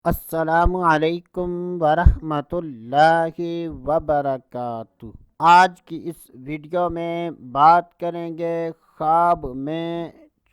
السلام علیکم ورحمۃ اللہ وبرکاتہ۔ آج کی اس ویڈیو میں بات کریں گے خواب میں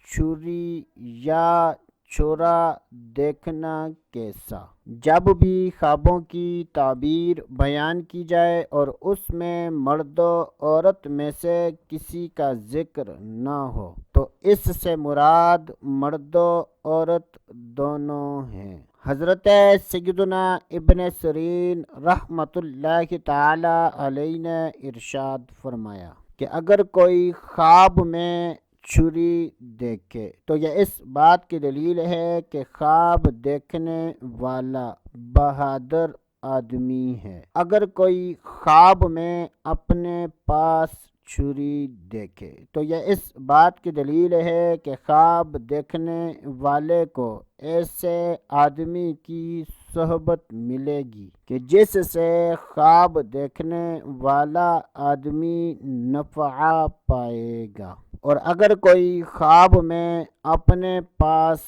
چھری یا چھرا دیکھنا کیسا۔ جب بھی خوابوں کی تعبیر بیان کی جائے اور اس میں مرد و عورت میں سے کسی کا ذکر نہ ہو تو اس سے مراد مرد و عورت دونوں ہیں۔ حضرت سیدنا ابن سیرین رحمۃ اللہ تعالی علیہ نے ارشاد فرمایا کہ اگر کوئی خواب میں چھری دیکھے تو یہ اس بات کی دلیل ہے کہ خواب دیکھنے والا بہادر آدمی ہے۔ اگر کوئی خواب میں اپنے پاس چھری دیکھے تو یہ اس بات کی دلیل ہے کہ خواب دیکھنے والے کو ایسے آدمی کی صحبت ملے گی کہ جس سے خواب دیکھنے والا آدمی نفع پائے گا۔ اور اگر کوئی خواب میں اپنے پاس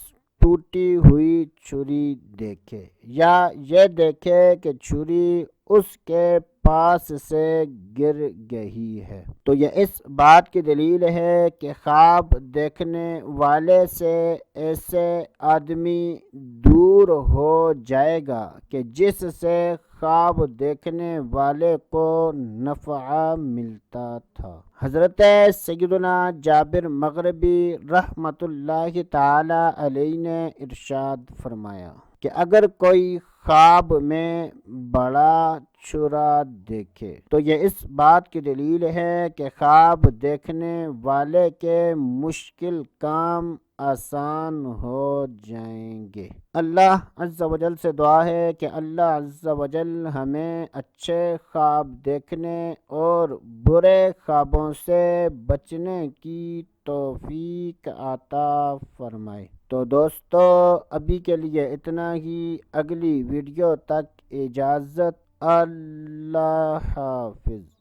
ٹوٹی ہوئی چھری دیکھے یا یہ دیکھے کہ چھری اس کے پاس سے گر گئی ہے تو یہ اس بات کی دلیل ہے کہ خواب دیکھنے والے سے ایسے آدمی دور ہو جائے گا کہ جس سے خواب دیکھنے والے کو نفع ملتا تھا۔ حضرت سیدنا جابر مغربی رحمۃ اللہ تعالی علیہ نے ارشاد فرمایا کہ اگر کوئی خواب میں بڑا چھرا دیکھے تو یہ اس بات کی دلیل ہے کہ خواب دیکھنے والے کے مشکل کام آسان ہو جائیں گے۔ اللہ عز و جل سے دعا ہے کہ اللہ عز و جل ہمیں اچھے خواب دیکھنے اور برے خوابوں سے بچنے کی توفیق عطا فرمائے۔ تو دوستو ابھی کے لیے اتنا ہی، اگلی ویڈیو تک اجازت، اللہ حافظ۔